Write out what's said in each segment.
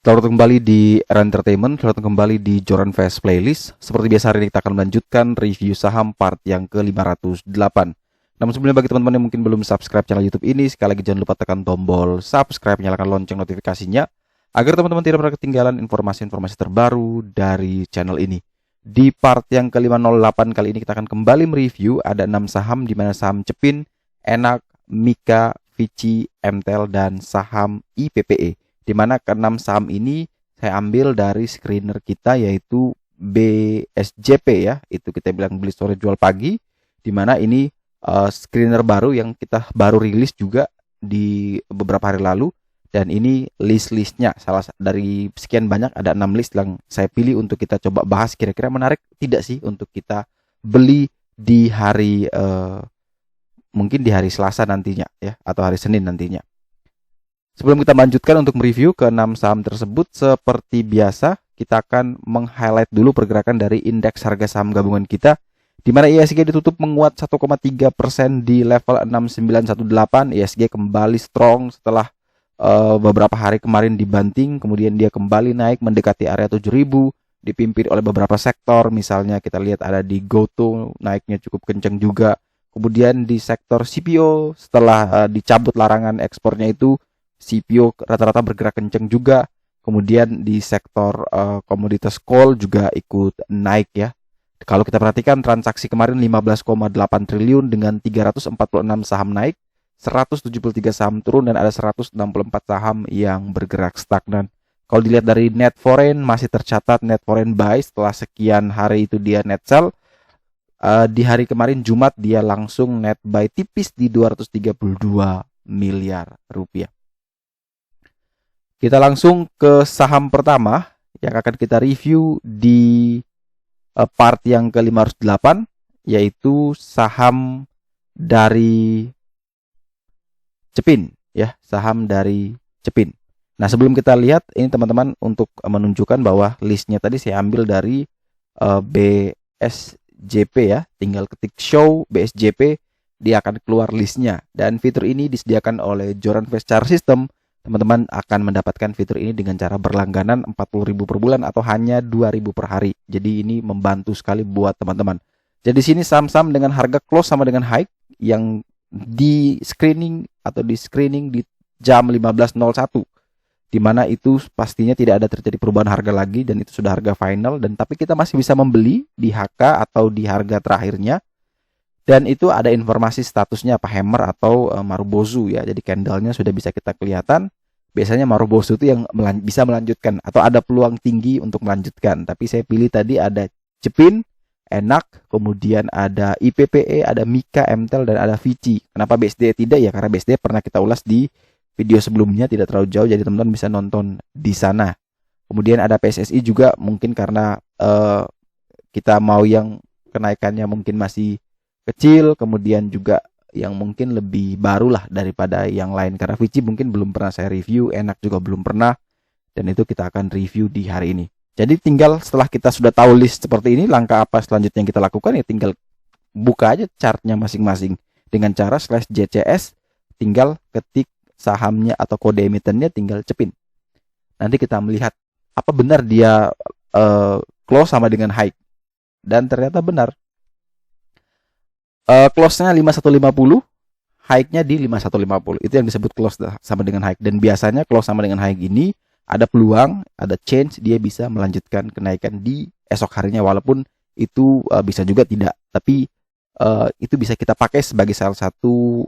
Selamat datang kembali di Era Entertainment, selamat datang kembali di Joran Fast Playlist. Seperti biasa hari ini kita akan melanjutkan review saham part yang ke-508. Namun sebelumnya bagi teman-teman yang mungkin belum subscribe channel YouTube ini, sekali lagi jangan lupa tekan tombol subscribe, nyalakan lonceng notifikasinya agar teman-teman tidak pernah ketinggalan informasi-informasi terbaru dari channel ini. Di part yang ke-508 kali ini kita akan kembali mereview ada 6 saham di mana saham Cepin, Enak, Mika, Vici, Mtel dan saham IPPE. Di mana keenam saham ini saya ambil dari screener kita yaitu BSJP ya, itu kita bilang beli sore jual pagi, di mana ini screener baru yang kita baru rilis juga di beberapa hari lalu, dan ini list-listnya salah dari sekian banyak ada 6 list yang saya pilih untuk kita coba bahas kira-kira menarik tidak sih untuk kita beli di hari mungkin di hari Selasa nantinya ya, atau hari Senin nantinya. Sebelum kita melanjutkan untuk mereview ke 6 saham tersebut, seperti biasa kita akan meng-highlight dulu pergerakan dari indeks harga saham gabungan kita, di mana IHSG ditutup menguat 1,3% di level 6918. IHSG kembali strong setelah beberapa hari kemarin dibanting, kemudian dia kembali naik mendekati area 7000, dipimpin oleh beberapa sektor. Misalnya kita lihat ada di GoTo naiknya cukup kencang juga. Kemudian di sektor CPO setelah dicabut larangan ekspornya itu, CPO rata-rata bergerak kencang juga. Kemudian di sektor komoditas coal juga ikut naik ya. Kalau kita perhatikan transaksi kemarin 15,8 triliun dengan 346 saham naik, 173 saham turun dan ada 164 saham yang bergerak stagnan. Kalau dilihat dari net foreign masih tercatat net foreign buy setelah sekian hari itu dia net sell. Di hari kemarin Jumat dia langsung net buy tipis di 232 miliar rupiah. Kita langsung ke saham pertama yang akan kita review di part yang ke-508, yaitu saham dari Cepin ya, saham dari Cepin. Nah, sebelum kita lihat ini teman-teman, untuk menunjukkan bahwa listnya tadi saya ambil dari BSJP ya, tinggal ketik show BSJP dia akan keluar listnya, dan fitur ini disediakan oleh Joran Fast Chart System. Teman-teman akan mendapatkan fitur ini dengan cara berlangganan 40.000 per bulan atau hanya 2.000 per hari. Jadi ini membantu sekali buat teman-teman. Jadi sini saham-saham dengan harga close sama dengan high yang di screening di jam 15.01, di mana itu pastinya tidak ada terjadi perubahan harga lagi dan itu sudah harga final, dan tapi kita masih bisa membeli di HK atau di harga terakhirnya. Dan itu ada informasi statusnya apa hammer atau marubozu ya. Jadi candlenya sudah bisa kita kelihatan. Biasanya marubozu itu yang bisa melanjutkan atau ada peluang tinggi untuk melanjutkan. Tapi saya pilih tadi ada Cepin, Enak, kemudian ada IPPE, ada Mika, Mtel dan ada Vici. Kenapa BSD tidak ya? Karena BSD pernah kita ulas di video sebelumnya, tidak terlalu jauh, jadi teman-teman bisa nonton di sana. Kemudian ada PSSI juga, mungkin karena kita mau yang kenaikannya mungkin masih kecil, kemudian juga yang mungkin lebih baru lah daripada yang lain. Karena Vici mungkin belum pernah saya review, Enak juga belum pernah, dan itu kita akan review di hari ini. Jadi tinggal setelah kita sudah tahu list seperti ini, langkah apa selanjutnya yang kita lakukan ya tinggal buka aja chartnya masing-masing dengan cara /JCS, tinggal ketik sahamnya atau kode emitennya, tinggal cepin. Nanti kita melihat apa benar dia close sama dengan high, dan ternyata benar. Close-nya 5150, high-nya di 5150. Itu yang disebut close sama dengan high. Dan biasanya close sama dengan high ini ada peluang, ada chance dia bisa melanjutkan kenaikan di esok harinya, walaupun itu bisa juga tidak. Tapi itu bisa kita pakai sebagai salah satu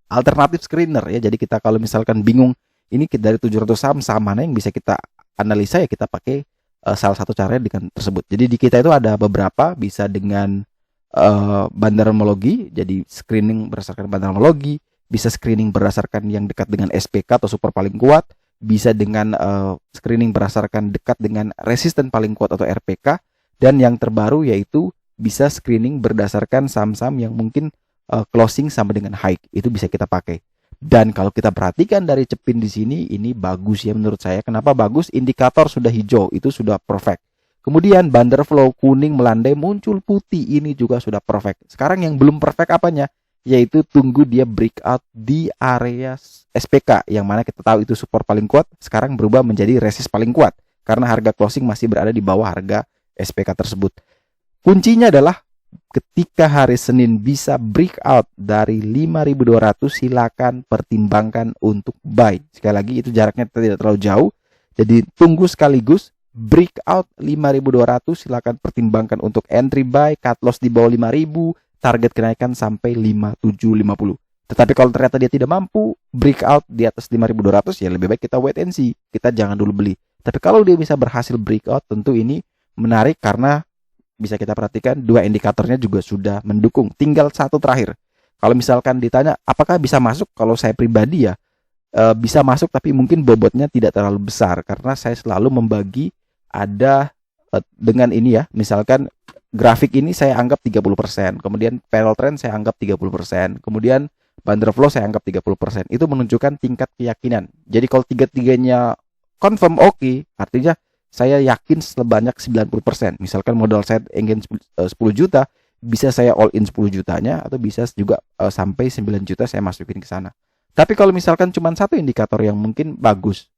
alternatif screener ya. Jadi kita kalau misalkan bingung ini dari 700 saham mana yang bisa kita analisa, ya kita pakai salah satu caranya dengan tersebut. Jadi di kita itu ada beberapa, bisa dengan bandarmologi, jadi screening berdasarkan bandarmologi, bisa screening berdasarkan yang dekat dengan SPK atau super paling kuat, bisa dengan screening berdasarkan dekat dengan resisten paling kuat atau RPK, dan yang terbaru yaitu bisa screening berdasarkan saham-saham yang mungkin closing sama dengan high, itu bisa kita pakai. Dan kalau kita perhatikan dari Cepin di sini, ini bagus ya menurut saya. Kenapa bagus? Indikator sudah hijau, itu sudah perfect. Kemudian bandar flow kuning melandai muncul putih, ini juga sudah perfect. Sekarang yang belum perfect apanya? yaitu tunggu dia breakout di area SPK, yang mana kita tahu itu support paling kuat, sekarang berubah menjadi resist paling kuat karena harga closing masih berada di bawah harga SPK tersebut. Kuncinya adalah ketika hari Senin bisa breakout dari 5.200, silakan pertimbangkan untuk buy. Sekali lagi itu jaraknya tidak terlalu jauh, jadi tunggu sekaligus breakout 5.200, silakan pertimbangkan untuk entry buy, cut loss di bawah 5.000, target kenaikan sampai 5.750. Tetapi kalau ternyata dia tidak mampu breakout di atas 5.200, ya lebih baik kita wait and see. Kita jangan dulu beli. Tapi kalau dia bisa berhasil breakout, tentu ini menarik karena bisa kita perhatikan dua indikatornya juga sudah mendukung. Tinggal satu terakhir. Kalau misalkan ditanya apakah bisa masuk, kalau saya pribadi ya bisa masuk, tapi mungkin bobotnya tidak terlalu besar karena saya selalu membagi ada dengan ini ya. Misalkan grafik ini saya anggap 30%, kemudian parallel trend saya anggap 30%, kemudian bundle flow saya anggap 30%. Itu menunjukkan tingkat keyakinan. Jadi kalau tiga-tiganya confirm oke, artinya saya yakin sebanyak 90%. Misalkan modal saya ingin 10 juta, bisa saya all in 10 jutanya, atau bisa juga sampai 9 juta saya masukin ke sana. Tapi kalau misalkan cuma satu indikator yang mungkin bagus,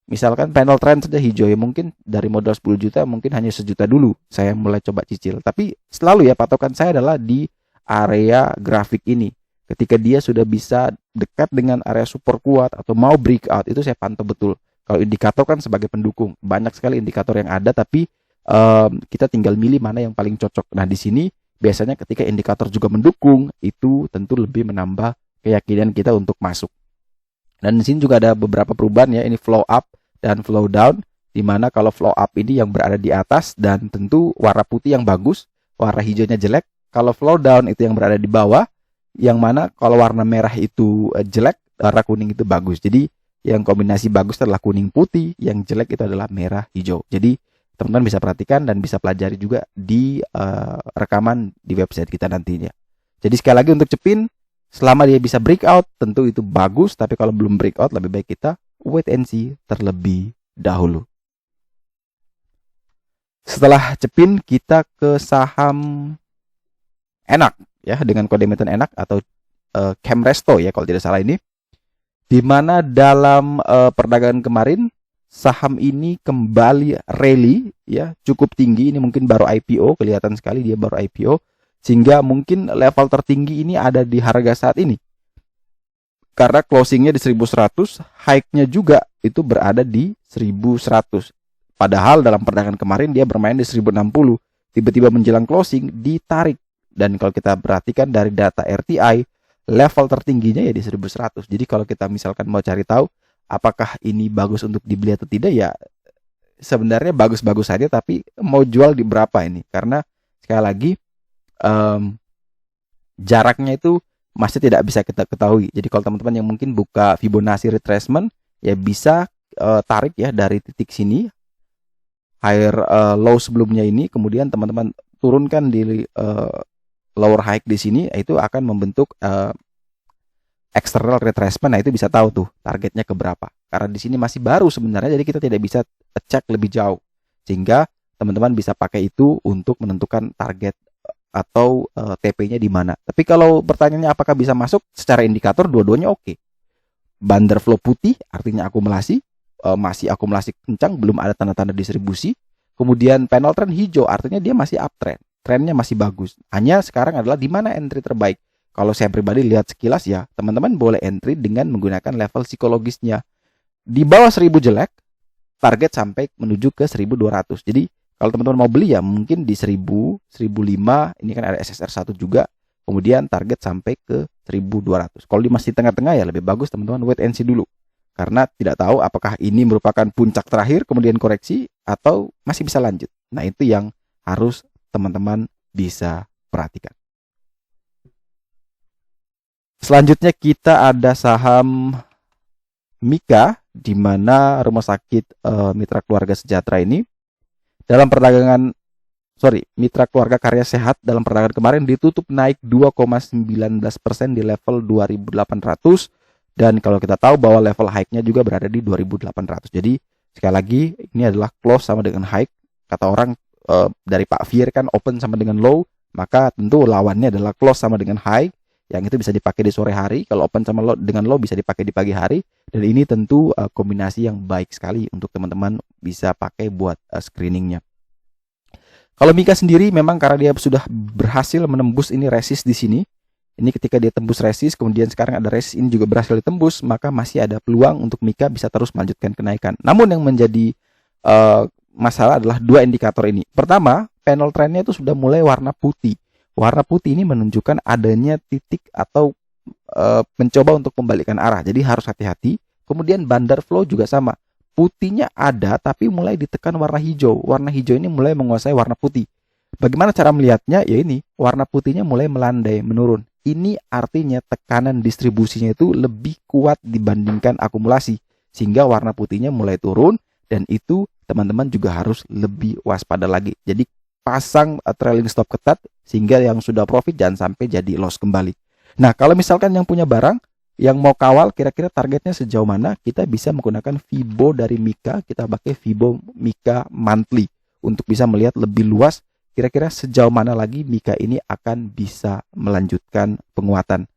misalkan panel trend saja hijau, ya mungkin dari modal 10 juta mungkin hanya 1 juta dulu saya mulai coba cicil. Tapi selalu ya patokan saya adalah di area grafik ini. Ketika dia sudah bisa dekat dengan area support kuat atau mau breakout, itu saya pantau betul. Kalau indikator kan sebagai pendukung, banyak sekali indikator yang ada, tapi kita tinggal milih mana yang paling cocok. Nah di sini biasanya ketika indikator juga mendukung, itu tentu lebih menambah keyakinan kita untuk masuk. Dan di sini juga ada beberapa perubahan ya, ini flow up dan flow down, di mana kalau flow up ini yang berada di atas dan tentu warna putih yang bagus, warna hijaunya jelek. Kalau flow down itu yang berada di bawah, yang mana kalau warna merah itu jelek, warna kuning itu bagus. Jadi yang kombinasi bagus adalah kuning putih, yang jelek itu adalah merah hijau. Jadi teman-teman bisa perhatikan dan bisa pelajari juga di rekaman di website kita nantinya. Jadi sekali lagi untuk Cepin, selama dia bisa breakout tentu itu bagus, tapi kalau belum breakout lebih baik kita wait and see terlebih dahulu. Setelah Cepin kita ke saham Enak ya, dengan kode emiten Enak atau Kemresto ya kalau tidak salah ini. Di mana dalam perdagangan kemarin saham ini kembali rally ya, cukup tinggi. Ini mungkin baru IPO, kelihatan sekali dia baru IPO, sehingga mungkin level tertinggi ini ada di harga saat ini. Karena closingnya di 1100, high-nya juga itu berada di 1100. Padahal dalam perdagangan kemarin dia bermain di 1060, tiba-tiba menjelang closing ditarik. Dan kalau kita perhatikan dari data RTI, level tertingginya ya di 1100. Jadi kalau kita misalkan mau cari tahu apakah ini bagus untuk dibeli atau tidak, ya sebenarnya bagus-bagus saja, tapi mau jual di berapa ini? Karena sekali lagi jaraknya itu masih tidak bisa kita ketahui. Jadi kalau teman-teman yang mungkin buka Fibonacci retracement, ya bisa tarik ya dari titik sini, higher low sebelumnya ini, kemudian teman-teman turunkan di lower high di sini, itu akan membentuk external retracement. Nah itu bisa tahu tuh targetnya ke berapa. Karena di sini masih baru sebenarnya, jadi kita tidak bisa cek lebih jauh, sehingga teman-teman bisa pakai itu untuk menentukan target atau TP-nya di mana. Tapi kalau pertanyaannya apakah bisa masuk secara indikator, dua-duanya oke. Bundle flow putih artinya akumulasi, masih akumulasi kencang, belum ada tanda-tanda distribusi. Kemudian panel trend hijau artinya dia masih uptrend, trennya masih bagus. Hanya sekarang adalah di mana entry terbaik. Kalau saya pribadi lihat sekilas ya, teman-teman boleh entry dengan menggunakan level psikologisnya. Di bawah 1000 jelek, target sampai menuju ke 1200. Jadi kalau teman-teman mau beli ya mungkin di 1000, 1005, ini kan ada SSR1 juga. Kemudian target sampai ke 1200. Kalau di masih tengah-tengah ya lebih bagus teman-teman wait and see dulu. Karena tidak tahu apakah ini merupakan puncak terakhir kemudian koreksi atau masih bisa lanjut. Nah itu yang harus teman-teman bisa perhatikan. Selanjutnya kita ada saham Mika, di mana rumah sakit Mitra Keluarga Sejahtera ini dalam perdagangan Mitra Keluarga Karya Sehat dalam perdagangan kemarin ditutup naik 2,19% di level 2.800, dan kalau kita tahu bahwa level high-nya juga berada di 2.800. Jadi sekali lagi ini adalah close sama dengan high. Kata orang dari Pak Fier kan open sama dengan low, maka tentu lawannya adalah close sama dengan high. yang itu bisa dipakai di sore hari. Kalau open sama low dengan low bisa dipakai di pagi hari, dan ini tentu kombinasi yang baik sekali untuk teman-teman bisa pakai buat screeningnya. Kalau Mika sendiri memang karena dia sudah berhasil menembus ini resist di sini. Ini ketika dia tembus resist, kemudian sekarang ada resist ini juga berhasil ditembus, maka masih ada peluang untuk Mika bisa terus melanjutkan kenaikan. Namun yang menjadi masalah adalah dua indikator ini. Pertama, panel trendnya itu sudah mulai warna putih. Warna putih ini menunjukkan adanya titik atau mencoba untuk membalikkan arah. Jadi harus hati-hati. Kemudian bandar flow juga sama. Putihnya ada tapi mulai ditekan warna hijau. Warna hijau ini mulai menguasai warna putih. Bagaimana cara melihatnya? Ya ini, warna putihnya mulai melandai, menurun. Ini artinya tekanan distribusinya itu lebih kuat dibandingkan akumulasi. Sehingga warna putihnya mulai turun, dan itu teman-teman juga harus lebih waspada lagi. Jadi pasang trailing stop ketat sehingga yang sudah profit jangan sampai jadi loss kembali. Nah, kalau misalkan yang punya barang, yang mau kawal kira-kira targetnya sejauh mana, kita bisa menggunakan Fibo dari Mika. Kita pakai Fibo Mika Monthly untuk bisa melihat lebih luas kira-kira sejauh mana lagi Mika ini akan bisa melanjutkan penguatan.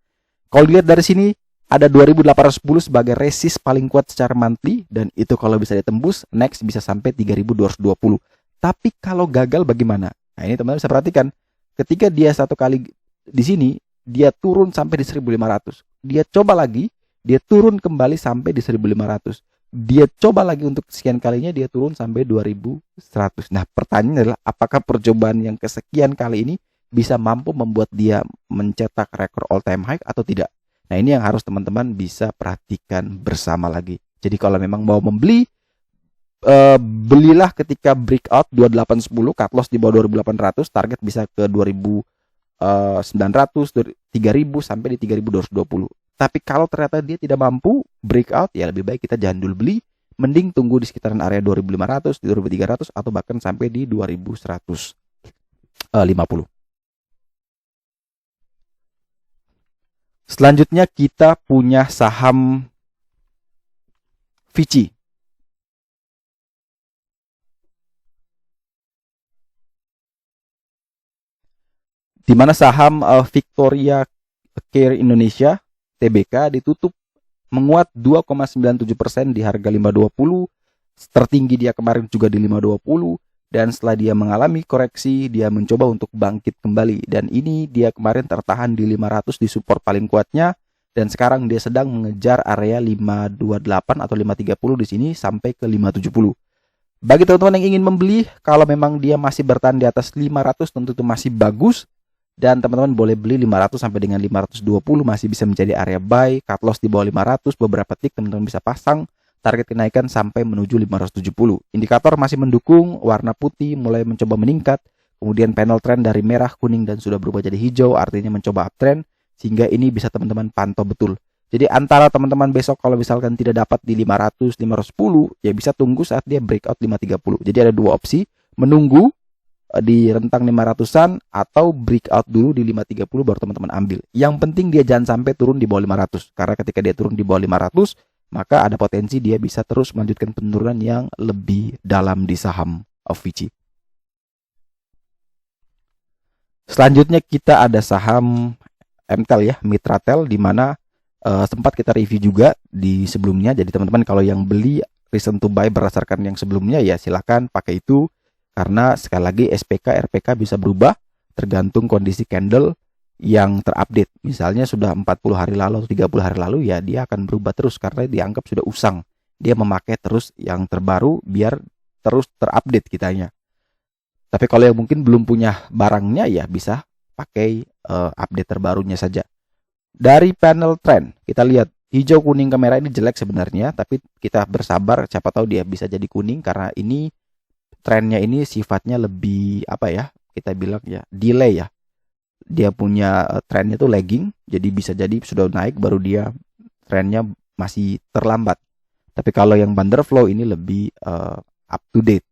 Kalau dilihat dari sini ada 2810 sebagai resist paling kuat secara monthly, dan itu kalau bisa ditembus next bisa sampai 3220. Tapi kalau gagal bagaimana? Nah, ini teman-teman bisa perhatikan. Ketika dia satu kali di sini, dia turun sampai di 1500. Dia coba lagi, dia turun kembali sampai di 1500. Dia coba lagi untuk sekian kalinya, dia turun sampai 2100. Nah, pertanyaannya adalah apakah percobaan yang kesekian kali ini bisa mampu membuat dia mencetak rekor all time high atau tidak? Nah, ini yang harus teman-teman bisa perhatikan bersama lagi. Jadi kalau memang mau membeli, belilah ketika breakout 2810, cut loss di bawah 2800, target bisa ke 2900, 3000 sampai di 3220. Tapi kalau ternyata dia tidak mampu breakout, ya lebih baik kita jangan dulu beli, mending tunggu di sekitaran area 2500, 2300 atau bahkan sampai di 2150. Selanjutnya kita punya saham Vici. Di mana saham Victoria Care Indonesia TBK ditutup menguat 2,97% di harga 520. Tertinggi dia kemarin juga di 520, dan setelah dia mengalami koreksi, dia mencoba untuk bangkit kembali, dan ini dia kemarin tertahan di 500 di support paling kuatnya, dan sekarang dia sedang mengejar area 528 atau 530 di sini sampai ke 570. Bagi teman-teman yang ingin membeli, kalau memang dia masih bertahan di atas 500 tentu itu masih bagus, dan teman-teman boleh beli 500 sampai dengan 520 masih bisa menjadi area buy. Cut loss di bawah 500, beberapa tick teman-teman bisa pasang. Target kenaikan sampai menuju 570. Indikator masih mendukung, warna putih mulai mencoba meningkat. Kemudian panel trend dari merah, kuning, dan sudah berubah jadi hijau, artinya mencoba uptrend. Sehingga ini bisa teman-teman pantau betul. Jadi antara teman-teman besok kalau misalkan tidak dapat di 500, 510, ya bisa tunggu saat dia breakout 530. Jadi ada dua opsi, menunggu di rentang 500-an atau breakout dulu di 530 baru teman-teman ambil. Yang penting dia jangan sampai turun di bawah 500, karena ketika dia turun di bawah 500 maka ada potensi dia bisa terus melanjutkan penurunan yang lebih dalam di saham Vici. Selanjutnya kita ada saham MTEL ya, Mitratel, di mana sempat kita review juga di sebelumnya. Jadi teman-teman kalau yang beli reason to buy berdasarkan yang sebelumnya ya silakan pakai itu. Karena sekali lagi SPK, RPK bisa berubah tergantung kondisi candle yang terupdate. Misalnya sudah 40 hari lalu atau 30 hari lalu, ya dia akan berubah terus karena dianggap sudah usang. Dia memakai terus yang terbaru biar terus terupdate kitanya. Tapi kalau yang mungkin belum punya barangnya ya bisa pakai update terbarunya saja. Dari panel trend kita lihat hijau, kuning, ke merah ini jelek sebenarnya, tapi kita bersabar, siapa tahu dia bisa jadi kuning karena ini trennya ini sifatnya lebih apa ya, kita bilang ya delay ya. Dia punya trennya tuh lagging, jadi bisa jadi sudah naik baru dia trennya masih terlambat. Tapi kalau yang Vanderflow ini lebih up to date.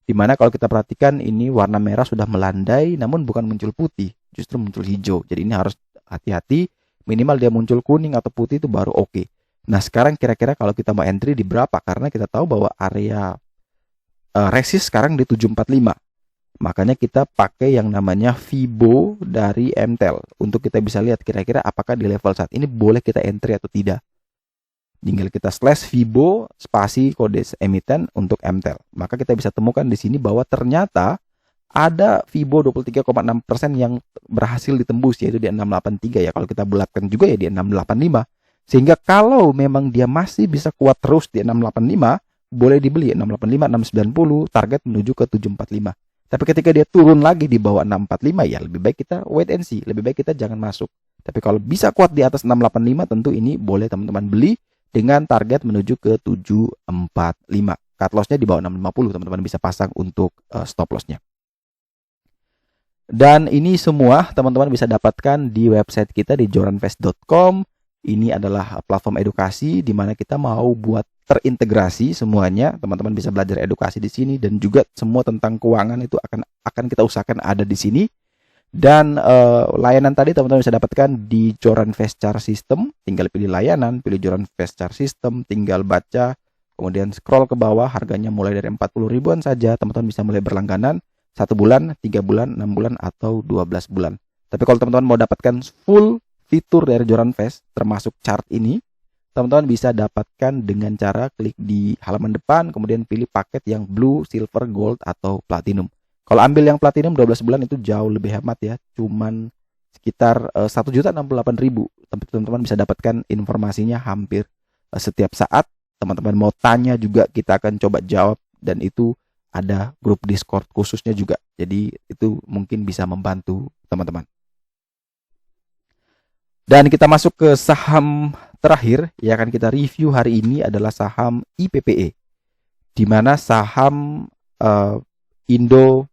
Dimana kalau kita perhatikan ini warna merah sudah melandai, namun bukan muncul putih, justru muncul hijau. Jadi ini harus hati-hati, minimal dia muncul kuning atau putih itu baru oke. Nah sekarang kira-kira kalau kita mau entry di berapa? Karena kita tahu bahwa area resist sekarang di 745. Makanya kita pakai yang namanya Fibo dari MTEL untuk kita bisa lihat kira-kira apakah di level saat ini boleh kita entry atau tidak. Tinggal kita slash Fibo spasi kode emiten untuk MTEL. Maka kita bisa temukan di sini bahwa ternyata ada Fibo 23,6% yang berhasil ditembus, yaitu di 683 ya. Kalau kita bulatkan juga ya di 685. Sehingga kalau memang dia masih bisa kuat terus di 685, boleh dibeli 685, 690, target menuju ke 745. Tapi ketika dia turun lagi di bawah 645 ya lebih baik kita wait and see, lebih baik kita jangan masuk. Tapi kalau bisa kuat di atas 685 tentu ini boleh teman-teman beli dengan target menuju ke 745. Cut loss-nya di bawah 650 teman-teman bisa pasang untuk stop loss-nya. Dan ini semua teman-teman bisa dapatkan di website kita di joranvest.com. Ini adalah platform edukasi di mana kita mau buat terintegrasi semuanya. Teman-teman bisa belajar edukasi di sini dan juga semua tentang keuangan itu akan kita usahakan ada di sini. Dan layanan tadi teman-teman bisa dapatkan di Joran Fast Charge System. Tinggal pilih layanan, pilih Joran Fast Charge System, tinggal baca, kemudian scroll ke bawah, harganya mulai dari 40 ribuan saja. Teman-teman bisa mulai berlangganan 1 bulan, 3 bulan, 6 bulan, atau 12 bulan. Tapi kalau teman-teman mau dapatkan full fitur dari Joran Fast, termasuk chart ini, teman-teman bisa dapatkan dengan cara klik di halaman depan, kemudian pilih paket yang blue, silver, gold, atau platinum. Kalau ambil yang platinum 12 bulan itu jauh lebih hemat ya, cuman sekitar 1.068.000. Teman-teman bisa dapatkan informasinya hampir setiap saat. Teman-teman mau tanya juga kita akan coba jawab, dan itu ada grup Discord khususnya juga. Jadi itu mungkin bisa membantu teman-teman. Dan kita masuk ke saham terakhir yang akan kita review hari ini adalah saham IPPE, di mana saham Indo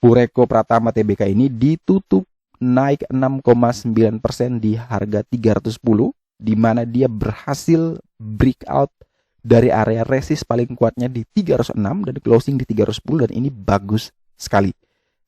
Pureko Pratama Tbk ini ditutup naik 6,9% di harga 310, di mana dia berhasil breakout dari area resist paling kuatnya di 306 dan closing di 310, dan ini bagus sekali.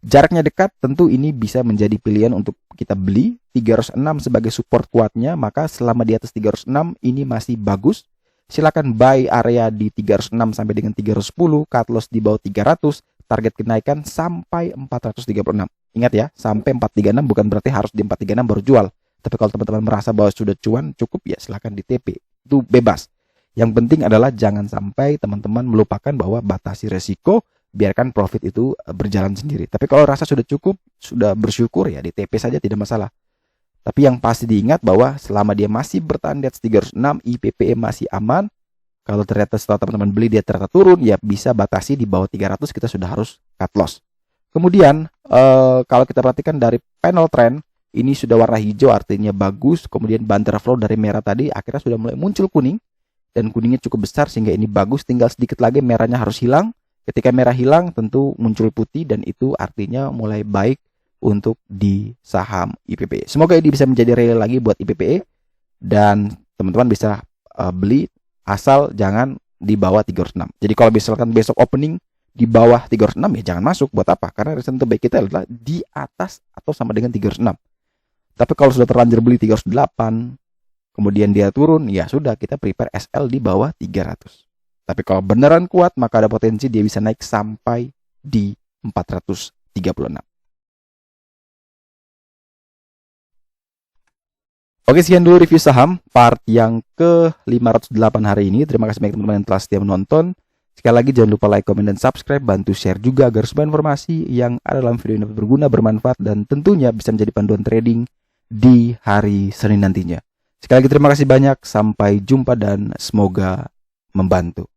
Jaraknya dekat, tentu ini bisa menjadi pilihan untuk kita beli. 306 sebagai support kuatnya, maka selama di atas 306 ini masih bagus. Silakan buy area di 306 sampai dengan 310, cut loss di bawah 300, target kenaikan sampai 436. Ingat ya, sampai 436 bukan berarti harus di 436 baru jual. Tapi kalau teman-teman merasa bahwa sudah cuan cukup, ya silakan di TP. Itu bebas. Yang penting adalah jangan sampai teman-teman melupakan bahwa batasi resiko, biarkan profit itu berjalan sendiri. Tapi kalau rasa sudah cukup, sudah bersyukur, ya di TP saja tidak masalah. Tapi yang pasti diingat bahwa selama dia masih bertahan di atas 306, IPPE masih aman. Kalau ternyata setelah teman-teman beli dia ternyata turun, ya bisa batasi di bawah 300, kita sudah harus cut loss. Kemudian kalau kita perhatikan dari panel trend, ini sudah warna hijau artinya bagus. Kemudian bandar flow dari merah tadi akhirnya sudah mulai muncul kuning, dan kuningnya cukup besar sehingga ini bagus. Tinggal sedikit lagi merahnya harus hilang. Ketika merah hilang tentu muncul putih, dan itu artinya mulai baik untuk di saham IPPE. Semoga ini bisa menjadi real lagi buat IPPE, dan teman-teman bisa beli asal jangan di bawah 306. Jadi kalau misalkan besok opening di bawah 306, ya jangan masuk. Buat apa? Karena reason terbaik kita adalah di atas atau sama dengan 306. Tapi kalau sudah terlanjur beli 308, kemudian dia turun, ya sudah, kita prepare SL di bawah 300. Tapi kalau beneran kuat, maka ada potensi dia bisa naik sampai di 436. Oke, sekian dulu review saham part yang ke-508 hari ini. Terima kasih banyak teman-teman yang telah setia menonton. Sekali lagi jangan lupa like, komen, dan subscribe. Bantu share juga agar semua informasi yang ada dalam video ini dapat berguna, bermanfaat, dan tentunya bisa menjadi panduan trading di hari Senin nantinya. Sekali lagi terima kasih banyak. Sampai jumpa dan semoga membantu.